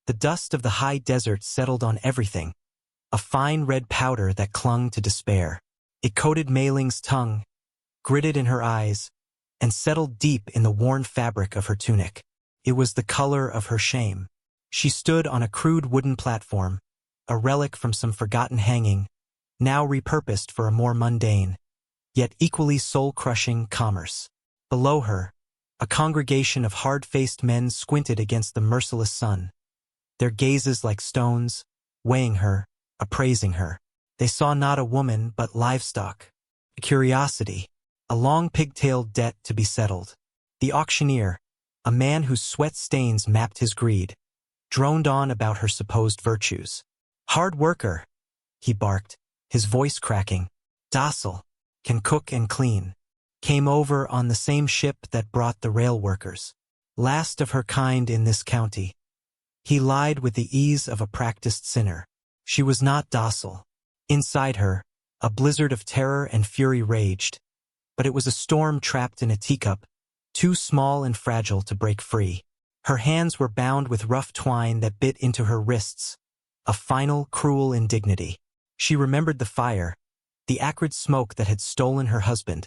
The dust of the high desert settled on everything, a fine red powder that clung to despair. It coated Mei Ling's tongue, gritted in her eyes, and settled deep in the worn fabric of her tunic. It was the color of her shame. She stood on a crude wooden platform, a relic from some forgotten hanging, now repurposed for a more mundane, yet equally soul-crushing commerce. Below her, a congregation of hard-faced men squinted against the merciless sun, their gazes like stones, weighing her, appraising her. They saw not a woman but livestock, a curiosity, a long pigtailed debt to be settled. The auctioneer, a man whose sweat stains mapped his greed, droned on about her supposed virtues. Hard worker, he barked, his voice cracking, docile, can cook and clean. Came over on the same ship that brought the rail workers. Last of her kind in this county. He lied with the ease of a practiced sinner. She was not docile. Inside her, a blizzard of terror and fury raged, but it was a storm trapped in a teacup, too small and fragile to break free. Her hands were bound with rough twine that bit into her wrists, a final, cruel indignity. She remembered the fire, the acrid smoke that had stolen her husband,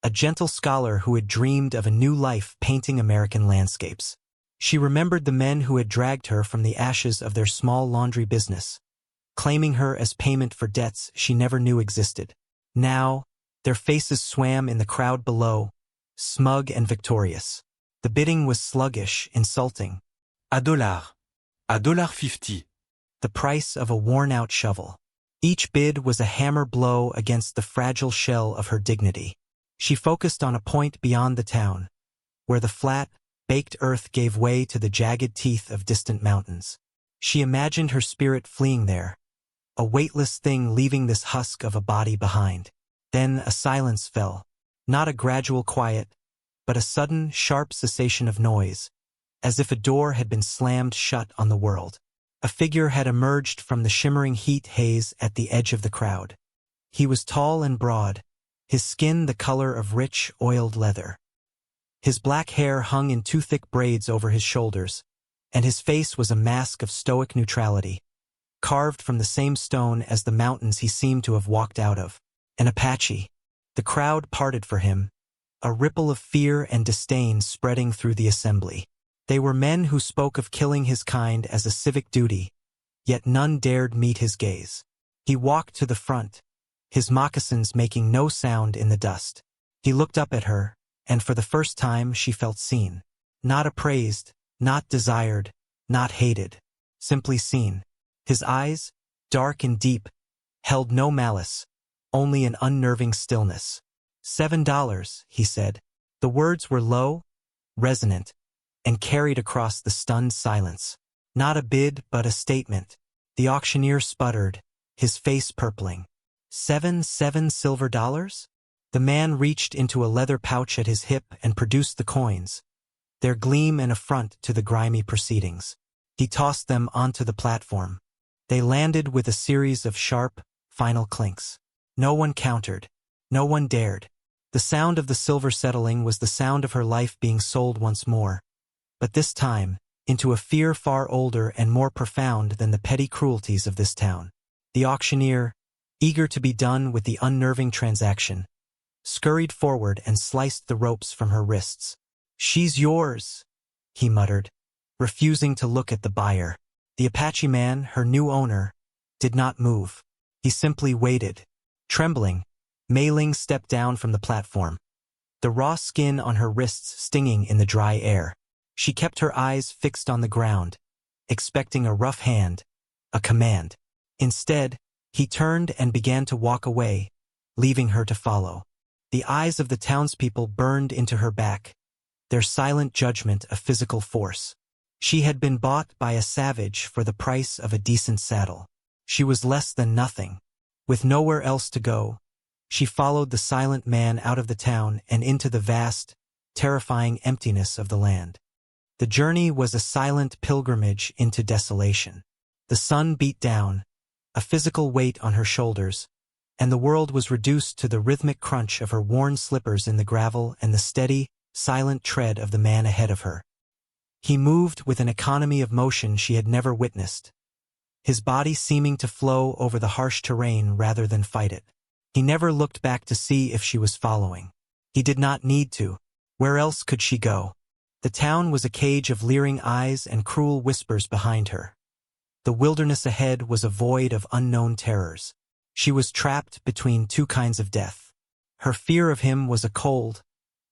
a gentle scholar who had dreamed of a new life painting American landscapes. She remembered the men who had dragged her from the ashes of their small laundry business, claiming her as payment for debts she never knew existed. Now, their faces swam in the crowd below, smug and victorious. The bidding was sluggish, insulting. $1.50. The price of a worn-out shovel. Each bid was a hammer blow against the fragile shell of her dignity. She focused on a point beyond the town, where the flat, baked earth gave way to the jagged teeth of distant mountains. She imagined her spirit fleeing there, a weightless thing leaving this husk of a body behind. Then a silence fell, not a gradual quiet, but a sudden, sharp cessation of noise, as if a door had been slammed shut on the world. A figure had emerged from the shimmering heat haze at the edge of the crowd. He was tall and broad, his skin the color of rich, oiled leather. His black hair hung in two thick braids over his shoulders, and his face was a mask of stoic neutrality, carved from the same stone as the mountains he seemed to have walked out of. An Apache. The crowd parted for him, a ripple of fear and disdain spreading through the assembly. They were men who spoke of killing his kind as a civic duty, yet none dared meet his gaze. He walked to the front, his moccasins making no sound in the dust. He looked up at her, and for the first time she felt seen. Not appraised, not desired, not hated. Simply seen. His eyes, dark and deep, held no malice, only an unnerving stillness. $7, he said. The words were low, resonant, and carried across the stunned silence. Not a bid, but a statement. The auctioneer sputtered, his face purpling. Seven silver dollars? The man reached into a leather pouch at his hip and produced the coins, their gleam an affront to the grimy proceedings. He tossed them onto the platform. They landed with a series of sharp, final clinks. No one countered. No one dared. The sound of the silver settling was the sound of her life being sold once more, but this time, into a fear far older and more profound than the petty cruelties of this town. The auctioneer, eager to be done with the unnerving transaction, scurried forward and sliced the ropes from her wrists. "She's yours," he muttered, refusing to look at the buyer. The Apache man, her new owner, did not move. He simply waited. Trembling, Mei Ling stepped down from the platform, the raw skin on her wrists stinging in the dry air. She kept her eyes fixed on the ground, expecting a rough hand, a command. Instead, he turned and began to walk away, leaving her to follow. The eyes of the townspeople burned into her back, their silent judgment a physical force. She had been bought by a savage for the price of a decent saddle. She was less than nothing. With nowhere else to go, she followed the silent man out of the town and into the vast, terrifying emptiness of the land. The journey was a silent pilgrimage into desolation. The sun beat down, a physical weight on her shoulders, and the world was reduced to the rhythmic crunch of her worn slippers in the gravel and the steady, silent tread of the man ahead of her. He moved with an economy of motion she had never witnessed, his body seeming to flow over the harsh terrain rather than fight it. He never looked back to see if she was following. He did not need to. Where else could she go? The town was a cage of leering eyes and cruel whispers behind her. The wilderness ahead was a void of unknown terrors. She was trapped between two kinds of death. Her fear of him was a cold,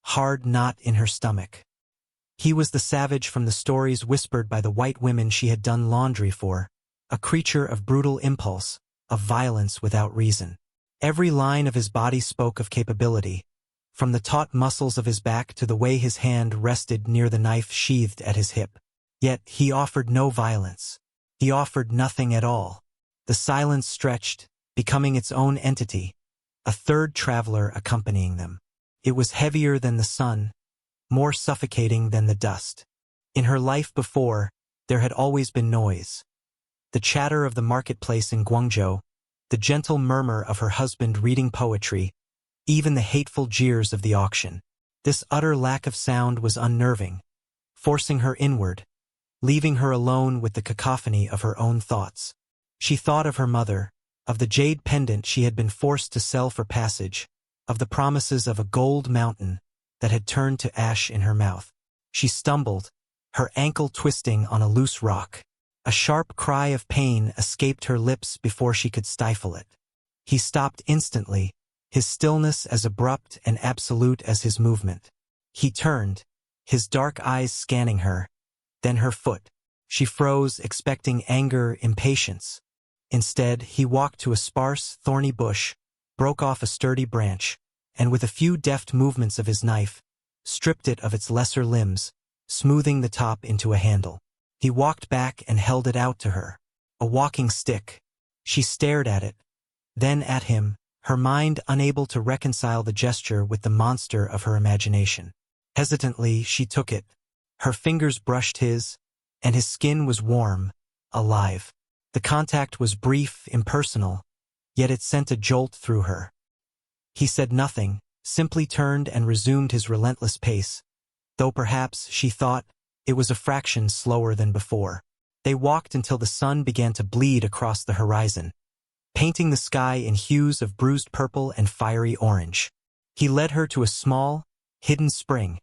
hard knot in her stomach. He was the savage from the stories whispered by the white women she had done laundry for, a creature of brutal impulse, of violence without reason. Every line of his body spoke of capability, from the taut muscles of his back to the way his hand rested near the knife sheathed at his hip. Yet he offered no violence. He offered nothing at all. The silence stretched, becoming its own entity, a third traveler accompanying them. It was heavier than the sun, more suffocating than the dust. In her life before, there had always been noise. The chatter of the marketplace in Guangzhou, the gentle murmur of her husband reading poetry, even the hateful jeers of the auction. This utter lack of sound was unnerving, forcing her inward, leaving her alone with the cacophony of her own thoughts. She thought of her mother, of the jade pendant she had been forced to sell for passage, of the promises of a gold mountain that had turned to ash in her mouth. She stumbled, her ankle twisting on a loose rock. A sharp cry of pain escaped her lips before she could stifle it. He stopped instantly, his stillness as abrupt and absolute as his movement. He turned, his dark eyes scanning her, then her foot. She froze, expecting anger, impatience. Instead, he walked to a sparse, thorny bush, broke off a sturdy branch, and with a few deft movements of his knife, stripped it of its lesser limbs, smoothing the top into a handle. He walked back and held it out to her. A walking stick. She stared at it, then at him, her mind unable to reconcile the gesture with the monster of her imagination. Hesitantly, she took it. Her fingers brushed his, and his skin was warm, alive. The contact was brief, impersonal, yet it sent a jolt through her. He said nothing, simply turned and resumed his relentless pace, though perhaps, she thought, it was a fraction slower than before. They walked until the sun began to bleed across the horizon, painting the sky in hues of bruised purple and fiery orange. He led her to a small, hidden spring,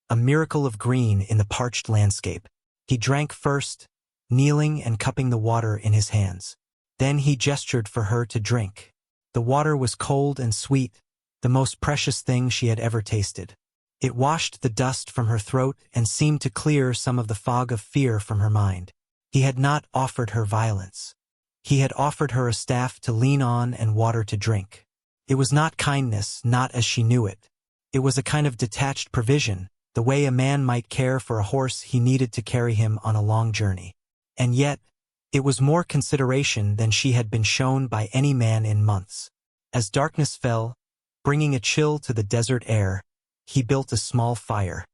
a miracle of green in the parched landscape. He drank first, kneeling and cupping the water in his hands. Then he gestured for her to drink. The water was cold and sweet, the most precious thing she had ever tasted. It washed the dust from her throat and seemed to clear some of the fog of fear from her mind. He had not offered her violence. He had offered her a staff to lean on and water to drink. It was not kindness, not as she knew it. It was a kind of detached provision, the way a man might care for a horse he needed to carry him on a long journey. And yet, it was more consideration than she had been shown by any man in months. As darkness fell, bringing a chill to the desert air, he built a small fire.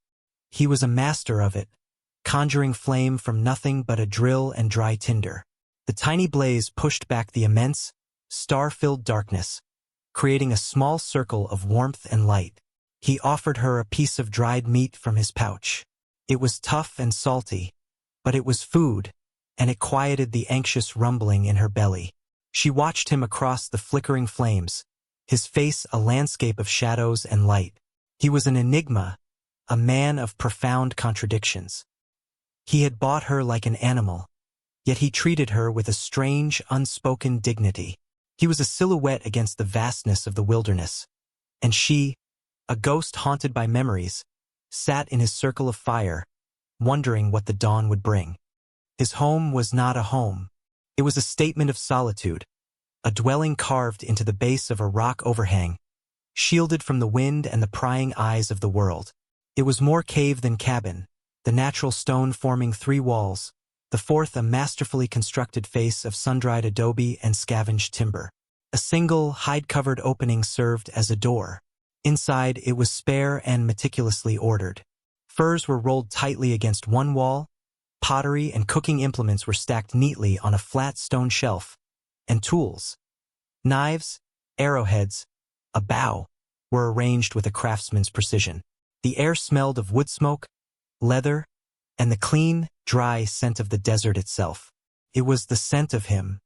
He was a master of it, conjuring flame from nothing but a drill and dry tinder. The tiny blaze pushed back the immense, star-filled darkness, creating a small circle of warmth and light. He offered her a piece of dried meat from his pouch. It was tough and salty, but it was food, and it quieted the anxious rumbling in her belly. She watched him across the flickering flames, his face a landscape of shadows and light. He was an enigma, a man of profound contradictions. He had bought her like an animal, yet he treated her with a strange, unspoken dignity. He was a silhouette against the vastness of the wilderness, and she, a ghost haunted by memories, sat in his circle of fire, wondering what the dawn would bring. His home was not a home. It was a statement of solitude, a dwelling carved into the base of a rock overhang, shielded from the wind and the prying eyes of the world. It was more cave than cabin, the natural stone forming 3 walls, the fourth a masterfully constructed face of sun-dried adobe and scavenged timber. A single, hide-covered opening served as a door. Inside, it was spare and meticulously ordered. Furs were rolled tightly against one wall, pottery and cooking implements were stacked neatly on a flat stone shelf, and tools, knives, arrowheads, a bow, were arranged with a craftsman's precision. The air smelled of wood smoke, leather, and the clean, dry scent of the desert itself. It was the scent of him.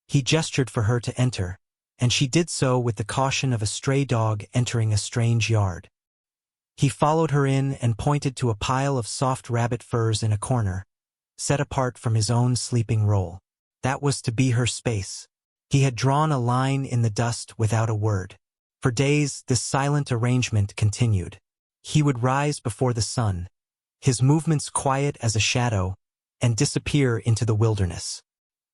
He gestured for her to enter, and she did so with the caution of a stray dog entering a strange yard. He followed her in and pointed to a pile of soft rabbit furs in a corner, set apart from his own sleeping roll. That was to be her space. He had drawn a line in the dust without a word. For days, this silent arrangement continued. He would rise before the sun, his movements quiet as a shadow, and disappear into the wilderness.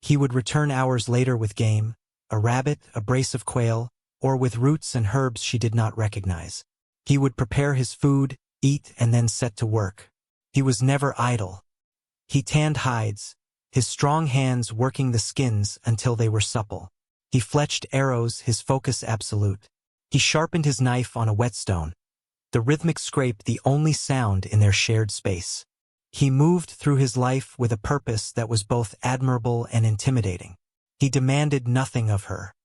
He would return hours later with game, a rabbit, a brace of quail, or with roots and herbs she did not recognize. He would prepare his food, eat, and then set to work. He was never idle. He tanned hides, his strong hands working the skins until they were supple. He fletched arrows, his focus absolute. He sharpened his knife on a whetstone, the rhythmic scrape the only sound in their shared space. He moved through his life with a purpose that was both admirable and intimidating. He demanded nothing of her.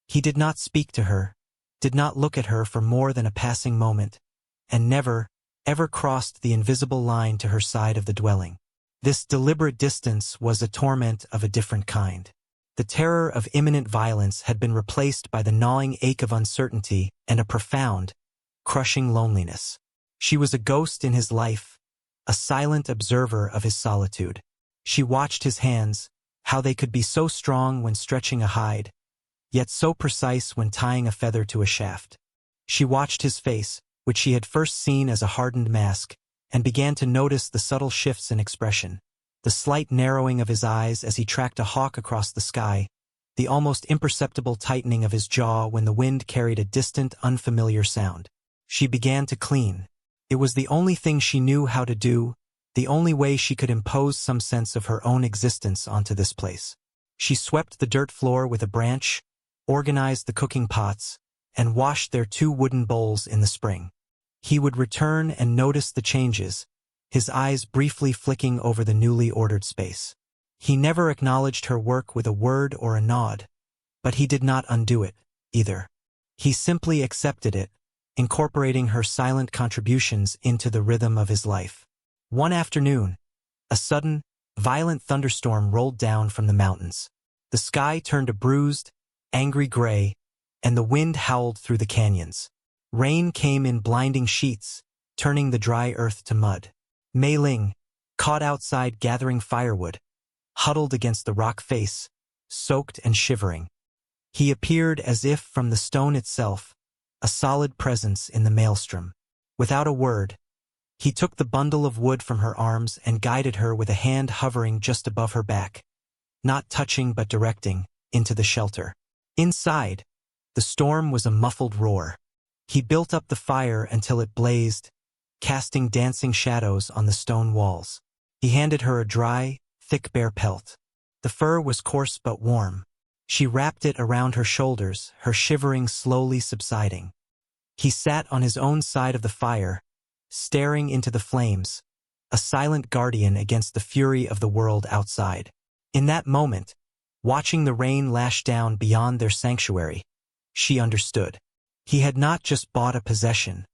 He did not speak to her, did not look at her for more than a passing moment, and never, ever crossed the invisible line to her side of the dwelling. This deliberate distance was a torment of a different kind. The terror of imminent violence had been replaced by the gnawing ache of uncertainty and a profound, crushing loneliness. She was a ghost in his life, a silent observer of his solitude. She watched his hands, how they could be so strong when stretching a hide, yet so precise when tying a feather to a shaft. She watched his face, which she had first seen as a hardened mask, and began to notice the subtle shifts in expression, the slight narrowing of his eyes as he tracked a hawk across the sky, the almost imperceptible tightening of his jaw when the wind carried a distant, unfamiliar sound. She began to clean. It was the only thing she knew how to do, the only way she could impose some sense of her own existence onto this place. She swept the dirt floor with a branch, organized the cooking pots, and washed their 2 wooden bowls in the spring. He would return and notice the changes, his eyes briefly flicking over the newly ordered space. He never acknowledged her work with a word or a nod, but he did not undo it, either. He simply accepted it, incorporating her silent contributions into the rhythm of his life. One afternoon, a sudden, violent thunderstorm rolled down from the mountains. The sky turned a bruised, angry gray, and the wind howled through the canyons. Rain came in blinding sheets, turning the dry earth to mud. Mei Ling, caught outside gathering firewood, huddled against the rock face, soaked and shivering. He appeared as if from the stone itself, a solid presence in the maelstrom. Without a word, he took the bundle of wood from her arms and guided her with a hand hovering just above her back, not touching but directing, into the shelter. Inside, the storm was a muffled roar. He built up the fire until it blazed, casting dancing shadows on the stone walls. He handed her a dry, thick bear pelt. The fur was coarse but warm. She wrapped it around her shoulders, her shivering slowly subsiding. He sat on his own side of the fire, staring into the flames, a silent guardian against the fury of the world outside. In that moment, watching the rain lash down beyond their sanctuary, she understood. He had not just bought a possession.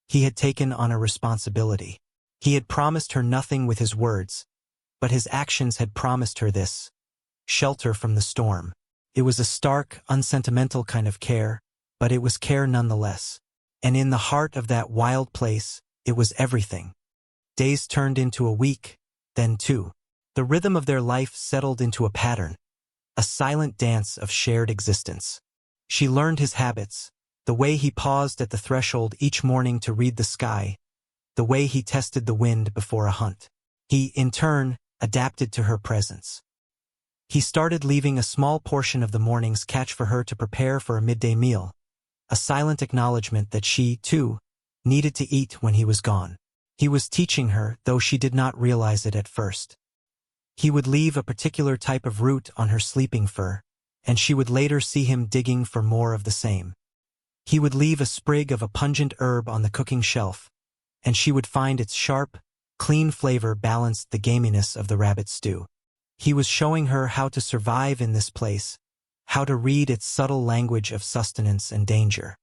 He had taken on a responsibility. He had promised her nothing with his words, but his actions had promised her this: shelter from the storm. It was a stark, unsentimental kind of care, but it was care nonetheless. And in the heart of that wild place, it was everything. Days turned into a week, then 2. The rhythm of their life settled into a pattern, a silent dance of shared existence. She learned his habits, the way he paused at the threshold each morning to read the sky, the way he tested the wind before a hunt. He, in turn, adapted to her presence. He started leaving a small portion of the morning's catch for her to prepare for a midday meal, a silent acknowledgement that she, too, needed to eat when he was gone. He was teaching her, though she did not realize it at first. He would leave a particular type of root on her sleeping fur, and she would later see him digging for more of the same. He would leave a sprig of a pungent herb on the cooking shelf, and she would find its sharp, clean flavor balanced the gaminess of the rabbit stew. He was showing her how to survive in this place, how to read its subtle language of sustenance and danger.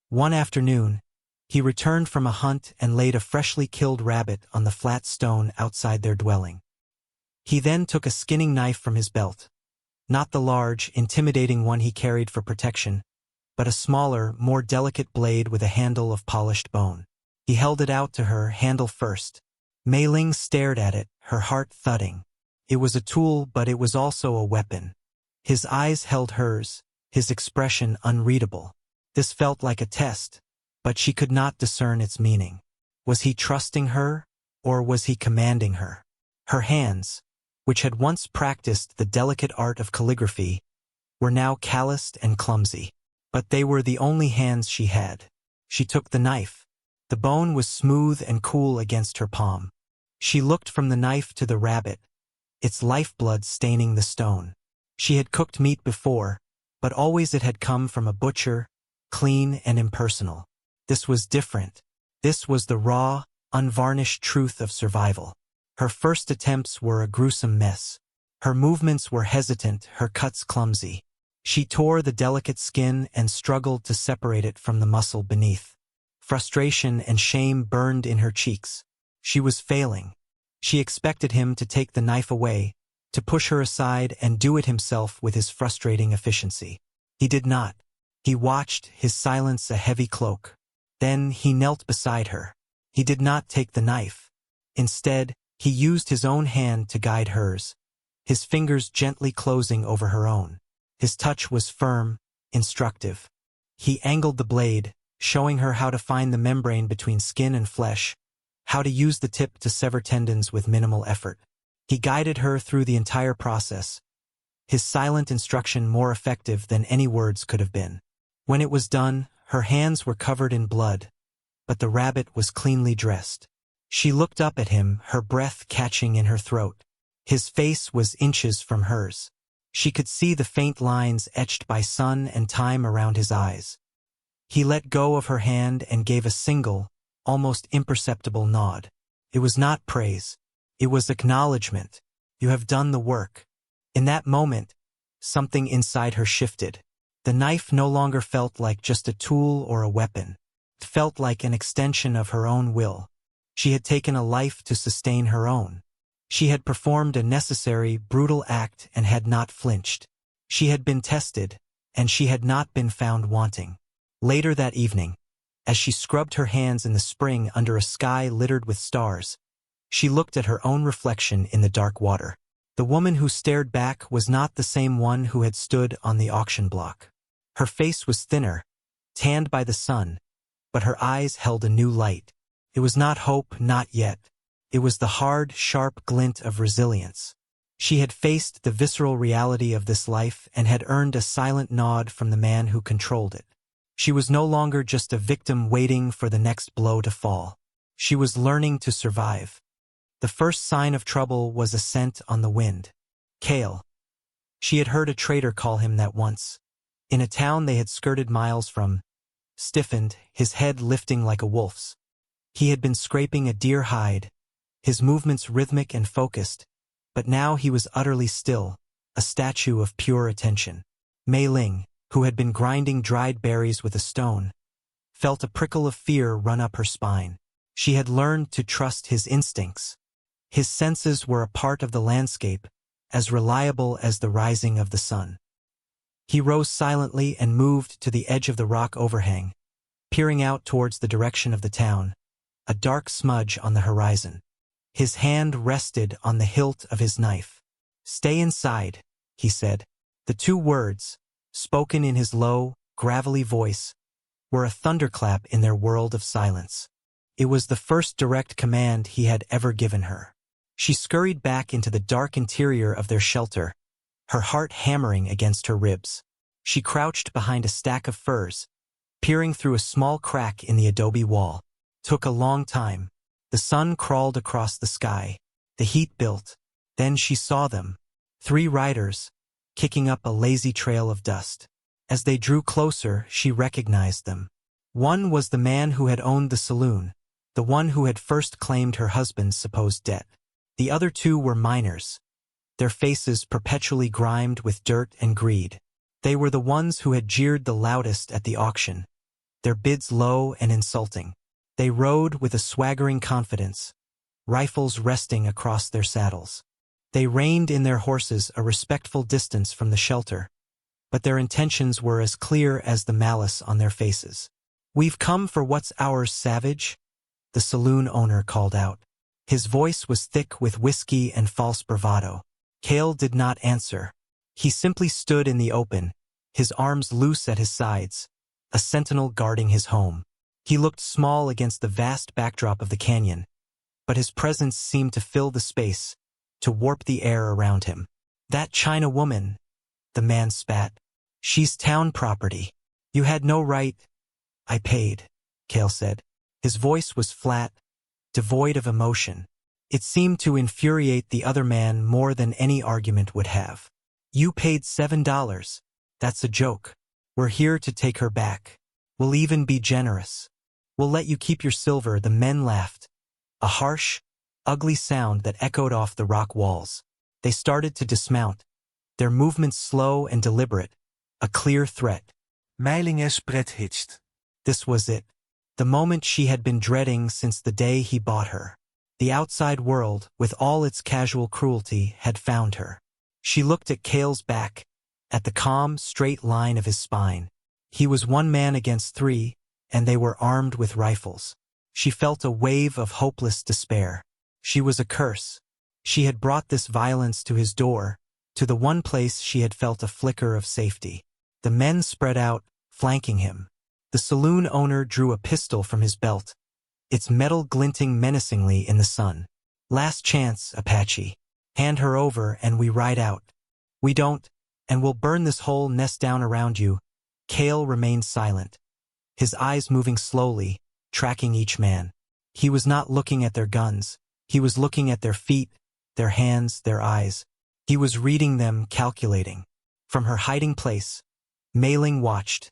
One afternoon, He returned from a hunt and laid a freshly killed rabbit on the flat stone outside their dwelling. He then took a skinning knife from his belt. Not the large, intimidating one he carried for protection, but a smaller, more delicate blade with a handle of polished bone. He held it out to her, handle first. Mei Ling stared at it, her heart thudding. It was a tool, but it was also a weapon. His eyes held hers, his expression unreadable. This felt like a test, but she could not discern its meaning. Was he trusting her, or was he commanding her? Her hands, which had once practiced the delicate art of calligraphy, were now calloused and clumsy. But they were the only hands she had. She took the knife. The bone was smooth and cool against her palm. She looked from the knife to the rabbit, its lifeblood staining the stone. She had cooked meat before, but always it had come from a butcher, clean and impersonal. This was different. This was the raw, unvarnished truth of survival. Her first attempts were a gruesome mess. Her movements were hesitant, her cuts clumsy. She tore the delicate skin and struggled to separate it from the muscle beneath. Frustration and shame burned in her cheeks. She was failing. She expected him to take the knife away, to push her aside and do it himself with his frustrating efficiency. He did not. He watched, his silence a heavy cloak. Then he knelt beside her. He did not take the knife. Instead, he used his own hand to guide hers, his fingers gently closing over her own. His touch was firm, instructive. He angled the blade, showing her how to find the membrane between skin and flesh, how to use the tip to sever tendons with minimal effort. He guided her through the entire process, his silent instruction more effective than any words could have been. When it was done, her hands were covered in blood, but the rabbit was cleanly dressed. She looked up at him, her breath catching in her throat. His face was inches from hers. She could see the faint lines etched by sun and time around his eyes. He let go of her hand and gave a single, almost imperceptible nod. It was not praise. It was acknowledgement. You have done the work. In that moment, something inside her shifted. The knife no longer felt like just a tool or a weapon. It felt like an extension of her own will. She had taken a life to sustain her own. She had performed a necessary, brutal act and had not flinched. She had been tested, and she had not been found wanting. Later that evening, as she scrubbed her hands in the spring under a sky littered with stars, she looked at her own reflection in the dark water. The woman who stared back was not the same one who had stood on the auction block. Her face was thinner, tanned by the sun, but her eyes held a new light. It was not hope, not yet. It was the hard, sharp glint of resilience. She had faced the visceral reality of this life and had earned a silent nod from the man who controlled it. She was no longer just a victim waiting for the next blow to fall. She was learning to survive. The first sign of trouble was a scent on the wind. Kale. She had heard a trader call him that once. In a town they had skirted miles from, stiffened, his head lifting like a wolf's. He had been scraping a deer hide, his movements rhythmic and focused, but now he was utterly still, a statue of pure attention. Mei Ling, who had been grinding dried berries with a stone, felt a prickle of fear run up her spine. She had learned to trust his instincts. His senses were a part of the landscape, as reliable as the rising of the sun. He rose silently and moved to the edge of the rock overhang, peering out towards the direction of the town, a dark smudge on the horizon. His hand rested on the hilt of his knife. "Stay inside," he said. The two words, spoken in his low, gravelly voice, were a thunderclap in their world of silence. It was the first direct command he had ever given her. She scurried back into the dark interior of their shelter, her heart hammering against her ribs. She crouched behind a stack of furs, peering through a small crack in the adobe wall. Took a long time. The sun crawled across the sky. The heat built. Then she saw them. 3 riders, kicking up a lazy trail of dust. As they drew closer, she recognized them. One was the man who had owned the saloon, the one who had first claimed her husband's supposed debt. The other 2 were miners, their faces perpetually grimed with dirt and greed. They were the ones who had jeered the loudest at the auction, their bids low and insulting. They rode with a swaggering confidence, rifles resting across their saddles. They reined in their horses a respectful distance from the shelter, but their intentions were as clear as the malice on their faces. "We've come for what's ours, savage," the saloon owner called out. His voice was thick with whiskey and false bravado. Cale did not answer. He simply stood in the open, his arms loose at his sides, a sentinel guarding his home. He looked small against the vast backdrop of the canyon, but his presence seemed to fill the space, to warp the air around him. "That China woman," the man spat. "She's town property. You had no right." "I paid," Cale said. His voice was flat, devoid of emotion. It seemed to infuriate the other man more than any argument would have. "You paid $7. That's a joke. We're here to take her back. We'll even be generous. We'll let you keep your silver." The men laughed, a harsh, ugly sound that echoed off the rock walls. They started to dismount, their movements slow and deliberate, a clear threat. Meilinge's breath hitched. This was it. The moment she had been dreading since the day he bought her. The outside world, with all its casual cruelty, had found her. She looked at Cale's back, at the calm, straight line of his spine. He was one man against three, and they were armed with rifles. She felt a wave of hopeless despair. She was a curse. She had brought this violence to his door, to the one place she had felt a flicker of safety. The men spread out, flanking him. The saloon owner drew a pistol from his belt, its metal glinting menacingly in the sun. "Last chance, Apache. Hand her over and we ride out. We don't, and we'll burn this whole nest down around you." Cale remained silent, his eyes moving slowly, tracking each man. He was not looking at their guns. He was looking at their feet, their hands, their eyes. He was reading them, calculating. From her hiding place, Mei-Ling watched,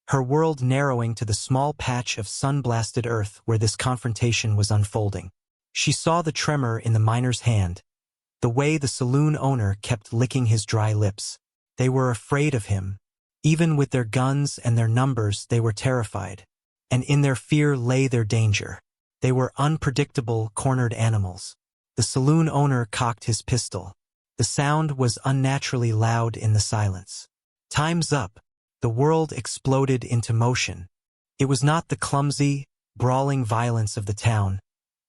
her world narrowing to the small patch of sun-blasted earth where this confrontation was unfolding. She saw the tremor in the miner's hand, the way the saloon owner kept licking his dry lips. They were afraid of him. Even with their guns and their numbers, they were terrified. And in their fear lay their danger. They were unpredictable, cornered animals. The saloon owner cocked his pistol. The sound was unnaturally loud in the silence. "Time's up." The world exploded into motion. It was not the clumsy, brawling violence of the town,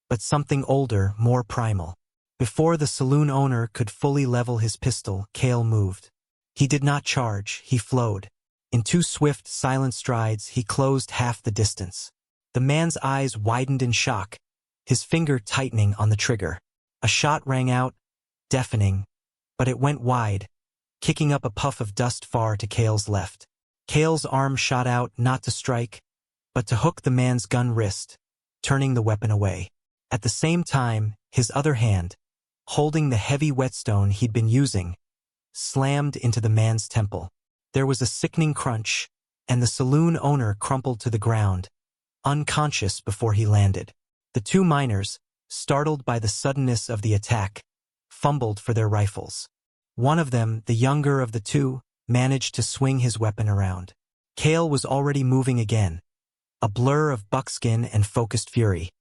but something older, more primal. Before the saloon owner could fully level his pistol, Cale moved. He did not charge, he flowed. In two swift, silent strides, he closed half the distance. The man's eyes widened in shock, his finger tightening on the trigger. A shot rang out, deafening, but it went wide, kicking up a puff of dust far to Cale's left. Cale's arm shot out not to strike, but to hook the man's gun wrist, turning the weapon away. At the same time, his other hand, holding the heavy whetstone he'd been using, slammed into the man's temple. There was a sickening crunch, and the saloon owner crumpled to the ground, unconscious before he landed. The two miners, startled by the suddenness of the attack, fumbled for their rifles. One of them, the younger of the two, managed to swing his weapon around. Cale was already moving again, a blur of buckskin and focused fury.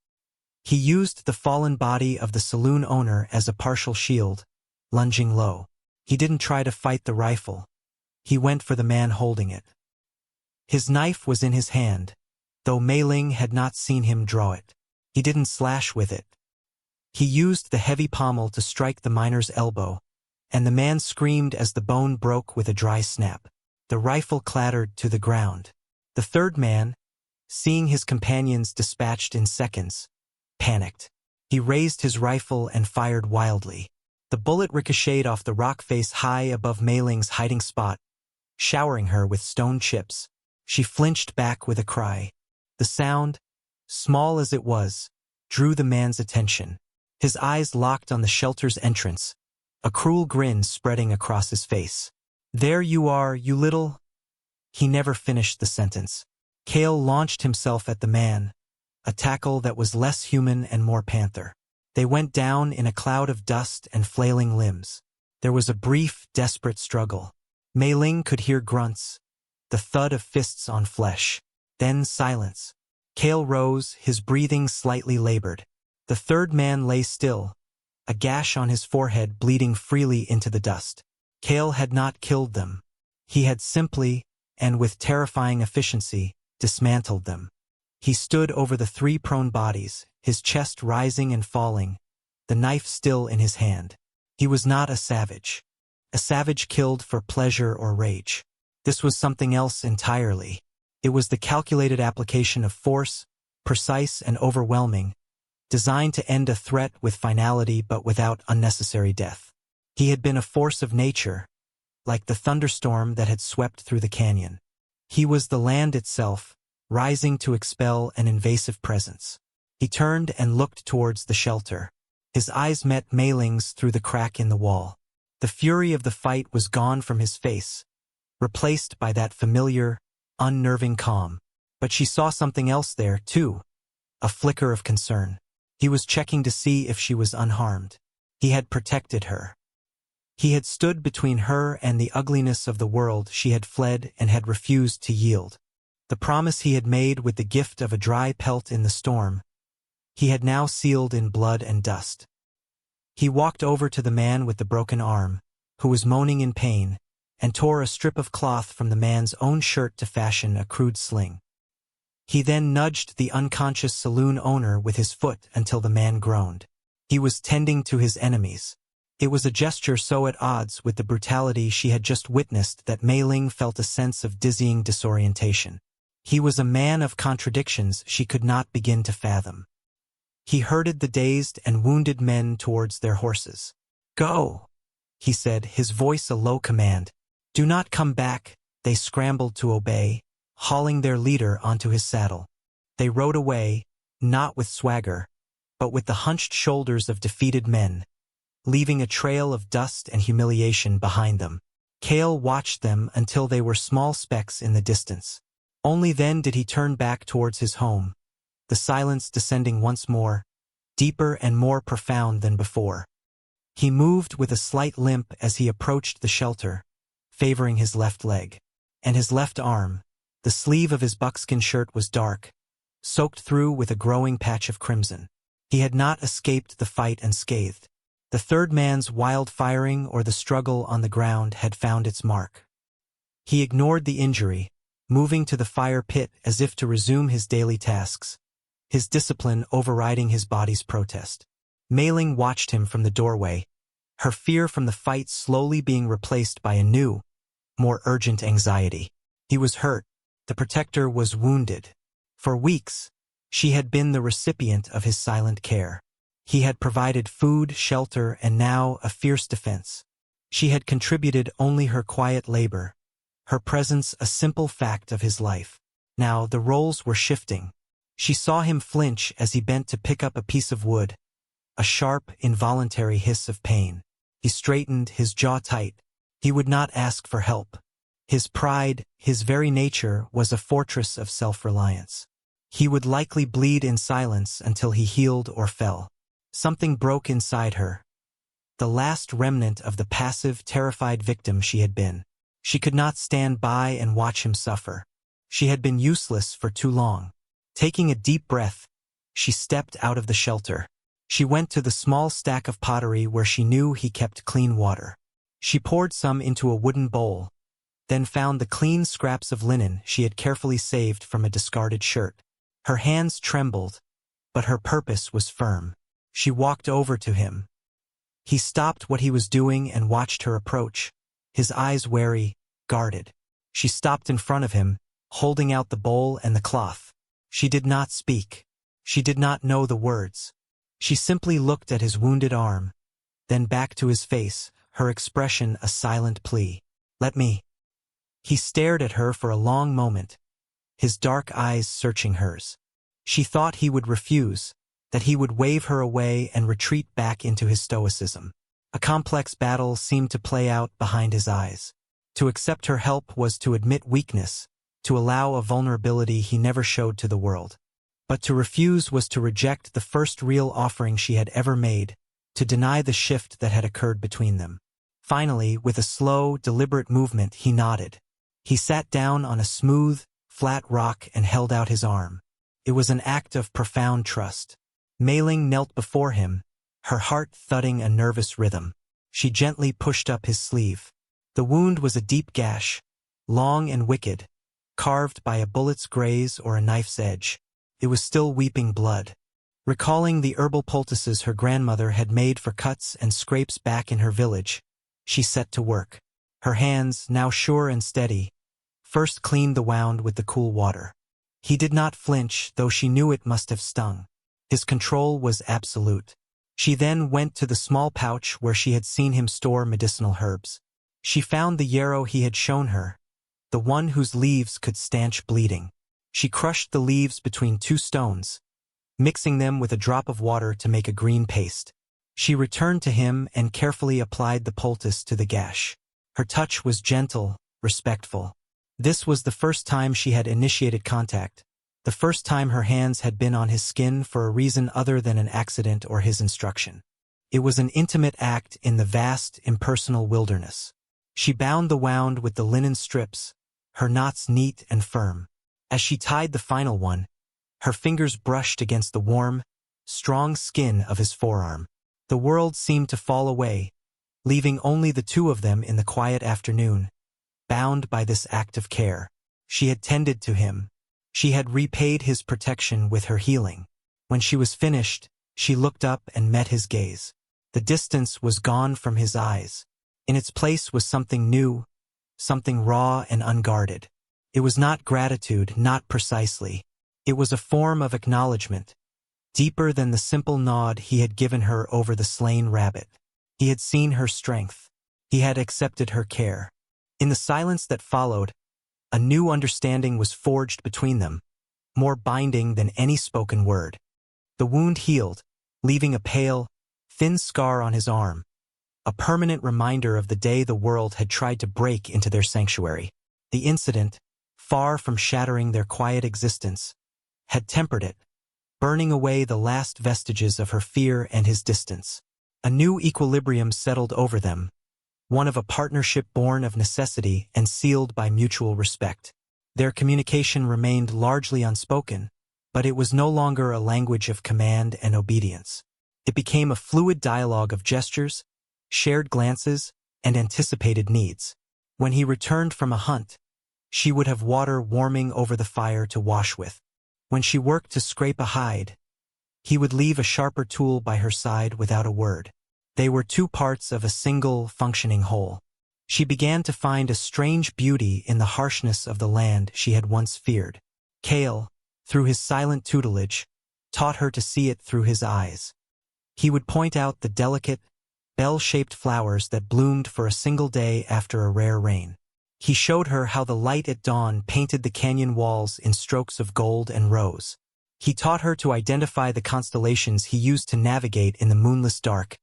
He used the fallen body of the saloon owner as a partial shield, lunging low. He didn't try to fight the rifle. He went for the man holding it. His knife was in his hand, though Mei-Ling had not seen him draw it. He didn't slash with it. He used the heavy pommel to strike the miner's elbow, and the man screamed as the bone broke with a dry snap. The rifle clattered to the ground. The third man, seeing his companions dispatched in seconds, panicked. He raised his rifle and fired wildly. The bullet ricocheted off the rock face high above Mei-Ling's hiding spot, showering her with stone chips. She flinched back with a cry. The sound, small as it was, drew the man's attention. His eyes locked on the shelter's entrance, a cruel grin spreading across his face. "There you are, you little—" He never finished the sentence. Cale launched himself at the man, a tackle that was less human and more panther. They went down in a cloud of dust and flailing limbs. There was a brief, desperate struggle. Mei-Ling could hear grunts, the thud of fists on flesh. Then silence. Kale rose, his breathing slightly labored. The third man lay still, a gash on his forehead bleeding freely into the dust. Kale had not killed them. He had simply, and with terrifying efficiency, dismantled them. He stood over the three prone bodies, his chest rising and falling, the knife still in his hand. He was not a savage. A savage killed for pleasure or rage. This was something else entirely. It was the calculated application of force, precise and overwhelming, designed to end a threat with finality but without unnecessary death. He had been a force of nature, like the thunderstorm that had swept through the canyon. He was the land itself, rising to expel an invasive presence. He turned and looked towards the shelter. His eyes met Mei Ling's through the crack in the wall. The fury of the fight was gone from his face, replaced by that familiar, unnerving calm. But she saw something else there, too, a flicker of concern. He was checking to see if she was unharmed. He had protected her. He had stood between her and the ugliness of the world she had fled and had refused to yield. The promise he had made with the gift of a dry pelt in the storm, he had now sealed in blood and dust. He walked over to the man with the broken arm, who was moaning in pain, and tore a strip of cloth from the man's own shirt to fashion a crude sling. He then nudged the unconscious saloon owner with his foot until the man groaned. He was tending to his enemies. It was a gesture so at odds with the brutality she had just witnessed that Mei Ling felt a sense of dizzying disorientation. He was a man of contradictions she could not begin to fathom. He herded the dazed and wounded men towards their horses. "Go," he said, his voice a low command. "Do not come back." They scrambled to obey, hauling their leader onto his saddle. They rode away, not with swagger, but with the hunched shoulders of defeated men, leaving a trail of dust and humiliation behind them. Kale watched them until they were small specks in the distance. Only then did he turn back towards his home, the silence descending once more, deeper and more profound than before. He moved with a slight limp as he approached the shelter, favoring his left leg. And his left arm, the sleeve of his buckskin shirt was dark, soaked through with a growing patch of crimson. He had not escaped the fight unscathed. The third man's wild firing or the struggle on the ground had found its mark. He ignored the injury, moving to the fire pit as if to resume his daily tasks, his discipline overriding his body's protest. Mei Ling watched him from the doorway, her fear from the fight slowly being replaced by a new, more urgent anxiety. He was hurt. The protector was wounded. For weeks, she had been the recipient of his silent care. He had provided food, shelter, and now a fierce defense. She had contributed only her quiet labor, her presence a simple fact of his life. Now the roles were shifting. She saw him flinch as he bent to pick up a piece of wood, a sharp, involuntary hiss of pain. He straightened, his jaw tight. He would not ask for help. His pride, his very nature, was a fortress of self-reliance. He would likely bleed in silence until he healed or fell. Something broke inside her, the last remnant of the passive, terrified victim she had been. She could not stand by and watch him suffer. She had been useless for too long. Taking a deep breath, she stepped out of the shelter. She went to the small stack of pottery where she knew he kept clean water. She poured some into a wooden bowl, then found the clean scraps of linen she had carefully saved from a discarded shirt. Her hands trembled, but her purpose was firm. She walked over to him. He stopped what he was doing and watched her approach, his eyes wary, guarded. She stopped in front of him, holding out the bowl and the cloth. She did not speak. She did not know the words. She simply looked at his wounded arm, then back to his face, her expression a silent plea. "Let me." He stared at her for a long moment, his dark eyes searching hers. She thought he would refuse, that he would wave her away and retreat back into his stoicism. A complex battle seemed to play out behind his eyes. To accept her help was to admit weakness, to allow a vulnerability he never showed to the world. But to refuse was to reject the first real offering she had ever made, to deny the shift that had occurred between them. Finally, with a slow, deliberate movement, he nodded. He sat down on a smooth, flat rock and held out his arm. It was an act of profound trust. Mei-ling knelt before him, her heart thudding a nervous rhythm. She gently pushed up his sleeve. The wound was a deep gash, long and wicked, carved by a bullet's graze or a knife's edge. It was still weeping blood. Recalling the herbal poultices her grandmother had made for cuts and scrapes back in her village, she set to work. Her hands, now sure and steady, first cleaned the wound with the cool water. He did not flinch, though she knew it must have stung. His control was absolute. She then went to the small pouch where she had seen him store medicinal herbs. She found the yarrow he had shown her, the one whose leaves could stanch bleeding. She crushed the leaves between 2 stones, mixing them with a drop of water to make a green paste. She returned to him and carefully applied the poultice to the gash. Her touch was gentle, respectful. This was the first time she had initiated contact, the first time her hands had been on his skin for a reason other than an accident or his instruction. It was an intimate act in the vast, impersonal wilderness. She bound the wound with the linen strips, her knots neat and firm. As she tied the final one, her fingers brushed against the warm, strong skin of his forearm. The world seemed to fall away, leaving only the 2 of them in the quiet afternoon, bound by this act of care. She had tended to him. She had repaid his protection with her healing. When she was finished, she looked up and met his gaze. The distance was gone from his eyes. In its place was something new, something raw and unguarded. It was not gratitude, not precisely. It was a form of acknowledgement, deeper than the simple nod he had given her over the slain rabbit. He had seen her strength. He had accepted her care. In the silence that followed, a new understanding was forged between them, more binding than any spoken word. The wound healed, leaving a pale, thin scar on his arm, a permanent reminder of the day the world had tried to break into their sanctuary. The incident, far from shattering their quiet existence, had tempered it, burning away the last vestiges of her fear and his distance. A new equilibrium settled over them, one of a partnership born of necessity and sealed by mutual respect. Their communication remained largely unspoken, but it was no longer a language of command and obedience. It became a fluid dialogue of gestures, shared glances, and anticipated needs. When he returned from a hunt, she would have water warming over the fire to wash with. When she worked to scrape a hide, he would leave a sharper tool by her side without a word. They were 2 parts of a single, functioning whole. She began to find a strange beauty in the harshness of the land she had once feared. Kale, through his silent tutelage, taught her to see it through his eyes. He would point out the delicate, bell-shaped flowers that bloomed for a single day after a rare rain. He showed her how the light at dawn painted the canyon walls in strokes of gold and rose. He taught her to identify the constellations he used to navigate in the moonless dark,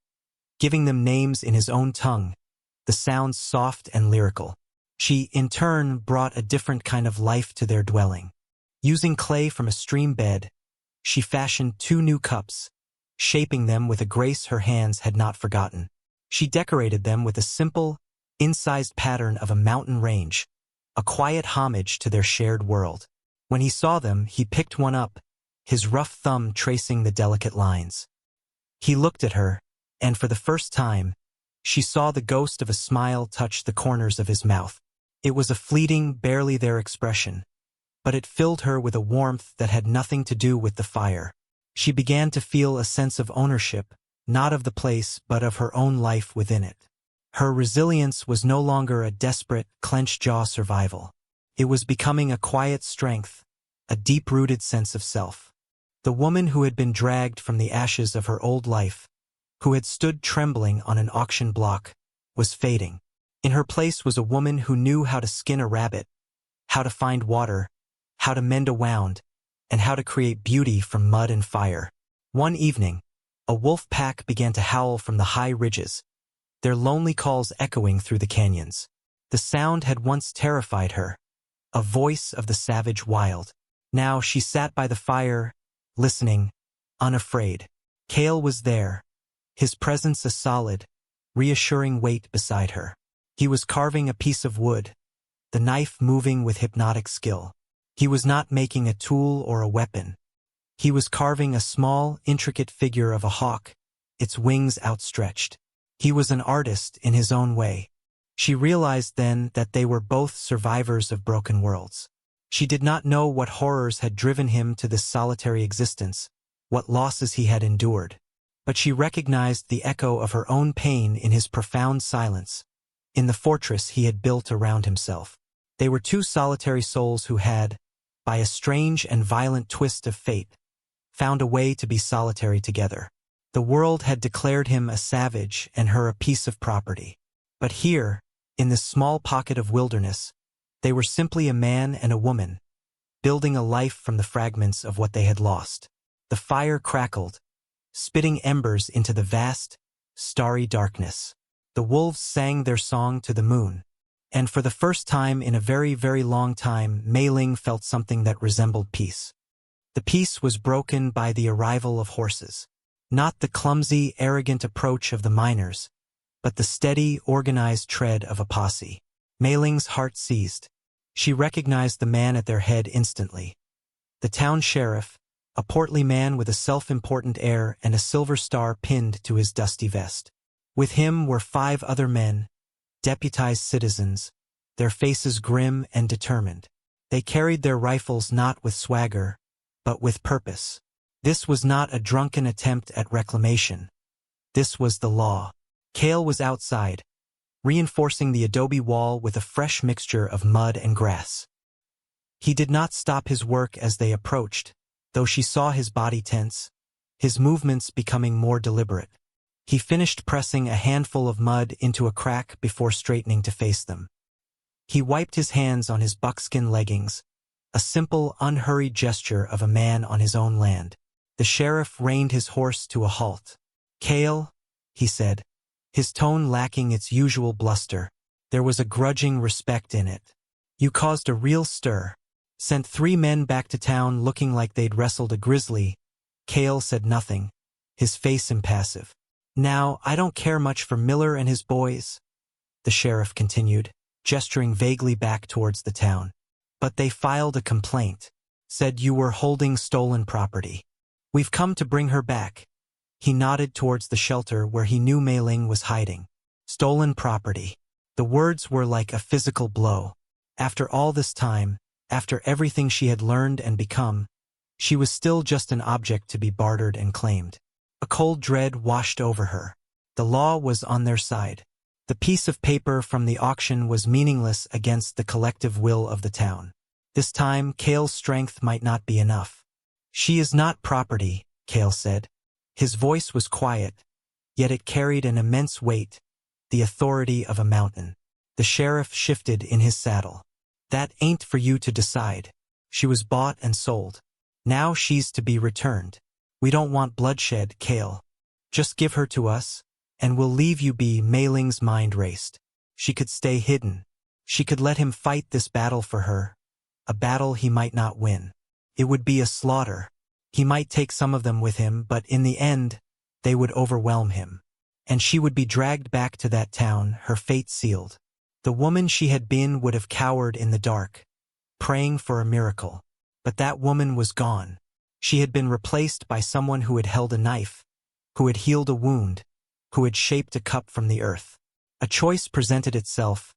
giving them names in his own tongue, the sounds soft and lyrical. She, in turn, brought a different kind of life to their dwelling. Using clay from a stream bed, she fashioned 2 new cups, shaping them with a grace her hands had not forgotten. She decorated them with a simple, incised pattern of a mountain range, a quiet homage to their shared world. When he saw them, he picked one up, his rough thumb tracing the delicate lines. He looked at her, and for the first time, she saw the ghost of a smile touch the corners of his mouth. It was a fleeting, barely there expression, but it filled her with a warmth that had nothing to do with the fire. She began to feel a sense of ownership, not of the place but of her own life within it. Her resilience was no longer a desperate, clenched-jaw survival. It was becoming a quiet strength, a deep-rooted sense of self. The woman who had been dragged from the ashes of her old life, who had stood trembling on an auction block, was fading. In her place was a woman who knew how to skin a rabbit, how to find water, how to mend a wound, and how to create beauty from mud and fire. One evening, a wolf pack began to howl from the high ridges, their lonely calls echoing through the canyons. The sound had once terrified her, a voice of the savage wild. Now she sat by the fire, listening, unafraid. Kale was there, his presence a solid, reassuring weight beside her. He was carving a piece of wood, the knife moving with hypnotic skill. He was not making a tool or a weapon. He was carving a small, intricate figure of a hawk, its wings outstretched. He was an artist in his own way. She realized then that they were both survivors of broken worlds. She did not know what horrors had driven him to this solitary existence, what losses he had endured. But she recognized the echo of her own pain in his profound silence, in the fortress he had built around himself. They were two solitary souls who had, by a strange and violent twist of fate, found a way to be solitary together. The world had declared him a savage and her a piece of property. But here, in this small pocket of wilderness, they were simply a man and a woman, building a life from the fragments of what they had lost. The fire crackled, spitting embers into the vast, starry darkness. The wolves sang their song to the moon, and for the first time in a very, very long time, Mei Ling felt something that resembled peace. The peace was broken by the arrival of horses. Not the clumsy, arrogant approach of the miners, but the steady, organized tread of a posse. Mei Ling's heart seized. She recognized the man at their head instantly. The town sheriff, a portly man with a self-important air and a silver star pinned to his dusty vest. With him were 5 other men, deputized citizens, their faces grim and determined. They carried their rifles not with swagger, but with purpose. This was not a drunken attempt at reclamation. This was the law. Kale was outside, reinforcing the adobe wall with a fresh mixture of mud and grass. He did not stop his work as they approached, though she saw his body tense, his movements becoming more deliberate. He finished pressing a handful of mud into a crack before straightening to face them. He wiped his hands on his buckskin leggings, a simple, unhurried gesture of a man on his own land. The sheriff reined his horse to a halt. "Kale," he said, his tone lacking its usual bluster. There was a grudging respect in it. "You caused a real stir. Sent 3 men back to town looking like they'd wrestled a grizzly." Kale said nothing, his face impassive. "Now, I don't care much for Miller and his boys," the sheriff continued, gesturing vaguely back towards the town. "But they filed a complaint. Said you were holding stolen property. We've come to bring her back." He nodded towards the shelter where he knew Mei Ling was hiding. Stolen property. The words were like a physical blow. After all this time, after everything she had learned and become, she was still just an object to be bartered and claimed. A cold dread washed over her. The law was on their side. The piece of paper from the auction was meaningless against the collective will of the town. This time, Kale's strength might not be enough. "She is not property," Kale said. His voice was quiet, yet it carried an immense weight, the authority of a mountain. The sheriff shifted in his saddle. "That ain't for you to decide. She was bought and sold. Now she's to be returned. We don't want bloodshed, Kale. Just give her to us, and we'll leave you be." Mei Ling's mind raced. She could stay hidden. She could let him fight this battle for her, a battle he might not win. It would be a slaughter. He might take some of them with him, but in the end, they would overwhelm him. And she would be dragged back to that town, her fate sealed. The woman she had been would have cowered in the dark, praying for a miracle. But that woman was gone. She had been replaced by someone who had held a knife, who had healed a wound, who had shaped a cup from the earth. A choice presented itself,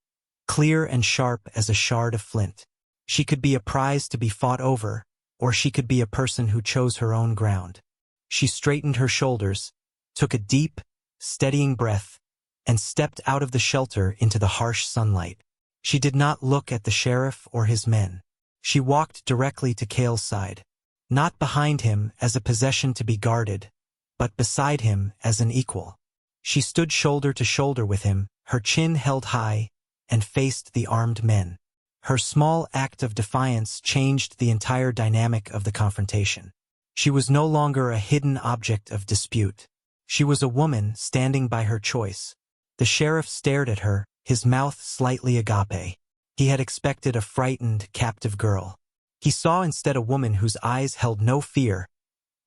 clear and sharp as a shard of flint. She could be a prize to be fought over, or she could be a person who chose her own ground. She straightened her shoulders, took a deep, steadying breath, and stepped out of the shelter into the harsh sunlight. She did not look at the sheriff or his men. She walked directly to Kale's side. Not behind him as a possession to be guarded, but beside him as an equal. She stood shoulder to shoulder with him, her chin held high, and faced the armed men. Her small act of defiance changed the entire dynamic of the confrontation. She was no longer a hidden object of dispute. She was a woman standing by her choice. The sheriff stared at her, his mouth slightly agape. He had expected a frightened, captive girl. He saw instead a woman whose eyes held no fear,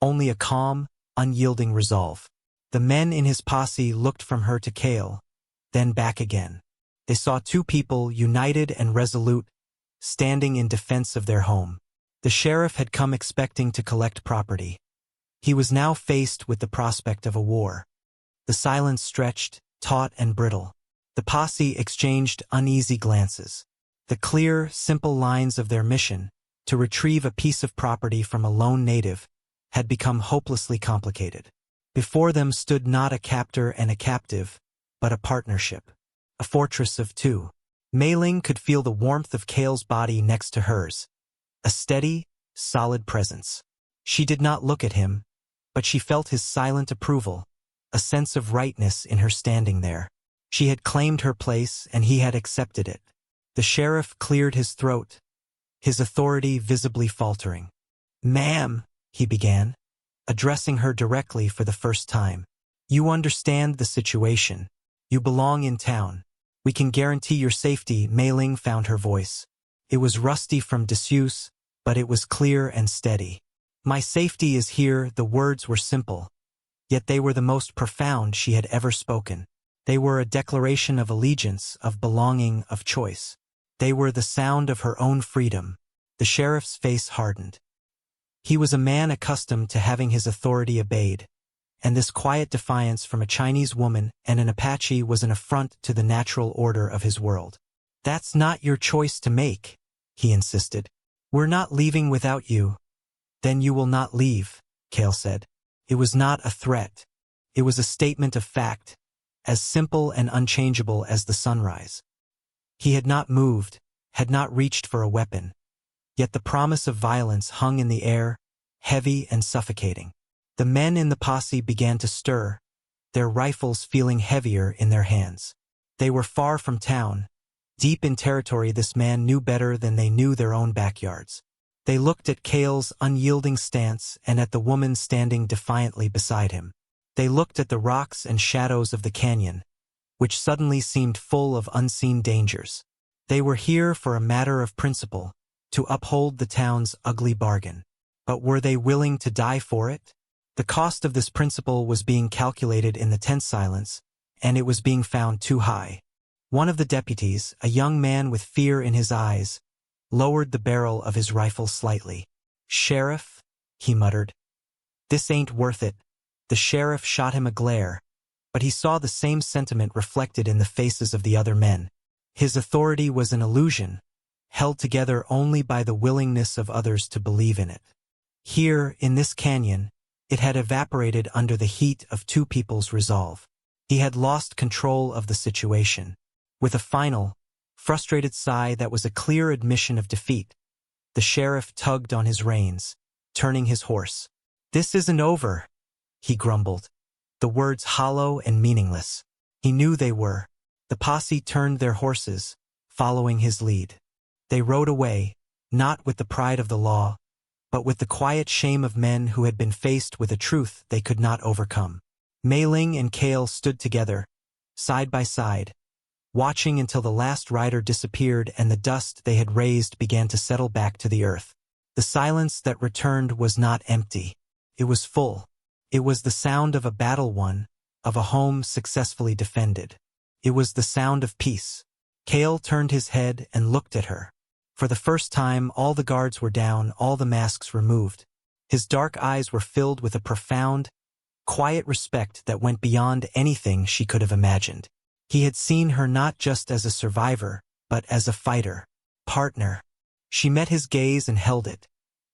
only a calm, unyielding resolve. The men in his posse looked from her to Kale, then back again. They saw 2 people, united and resolute, standing in defense of their home. The sheriff had come expecting to collect property. He was now faced with the prospect of a war. The silence stretched, taut and brittle. The posse exchanged uneasy glances. The clear, simple lines of their mission, to retrieve a piece of property from a lone native, had become hopelessly complicated. Before them stood not a captor and a captive, but a partnership. A fortress of two. Mei Ling could feel the warmth of Kale's body next to hers. A steady, solid presence. She did not look at him, but she felt his silent approval, a sense of rightness in her standing there. She had claimed her place and he had accepted it. The sheriff cleared his throat, his authority visibly faltering. "Ma'am," he began, addressing her directly for the first time. "You understand the situation. You belong in town. We can guarantee your safety." Mei Ling found her voice. It was rusty from disuse, but it was clear and steady. "My safety is here." The words were simple, yet they were the most profound she had ever spoken. They were a declaration of allegiance, of belonging, of choice. They were the sound of her own freedom. The sheriff's face hardened. He was a man accustomed to having his authority obeyed, and this quiet defiance from a Chinese woman and an Apache was an affront to the natural order of his world. "That's not your choice to make," he insisted. "We're not leaving without you." "Then you will not leave," Kale said. It was not a threat. It was a statement of fact, as simple and unchangeable as the sunrise. He had not moved, had not reached for a weapon. Yet the promise of violence hung in the air, heavy and suffocating. The men in the posse began to stir, their rifles feeling heavier in their hands. They were far from town, deep in territory this man knew better than they knew their own backyards. They looked at Kale's unyielding stance and at the woman standing defiantly beside him. They looked at the rocks and shadows of the canyon, which suddenly seemed full of unseen dangers. They were here for a matter of principle, to uphold the town's ugly bargain. But were they willing to die for it? The cost of this principle was being calculated in the tense silence, and it was being found too high. One of the deputies, a young man with fear in his eyes, lowered the barrel of his rifle slightly. "Sheriff," he muttered, "this ain't worth it." The sheriff shot him a glare, but he saw the same sentiment reflected in the faces of the other men. His authority was an illusion, held together only by the willingness of others to believe in it. Here, in this canyon, it had evaporated under the heat of two people's resolve. He had lost control of the situation. With a final, frustrated sigh that was a clear admission of defeat, the sheriff tugged on his reins, turning his horse. "This isn't over," he grumbled, the words hollow and meaningless. He knew they were. The posse turned their horses, following his lead. They rode away, not with the pride of the law, but with the quiet shame of men who had been faced with a truth they could not overcome. Mei Ling and Kale stood together, side by side, watching until the last rider disappeared and the dust they had raised began to settle back to the earth. The silence that returned was not empty. It was full. It was the sound of a battle won, of a home successfully defended. It was the sound of peace. Kale turned his head and looked at her. For the first time, all the guards were down, all the masks removed. His dark eyes were filled with a profound, quiet respect that went beyond anything she could have imagined. He had seen her not just as a survivor, but as a fighter, partner. She met his gaze and held it,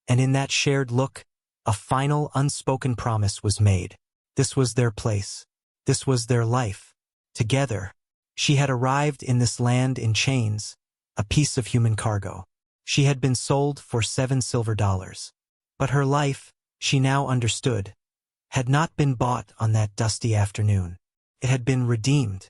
and in that shared look, a final unspoken promise was made. This was their place. This was their life. Together, she had arrived in this land in chains, a piece of human cargo. She had been sold for $7 silver. But her life, she now understood, had not been bought on that dusty afternoon. It had been redeemed.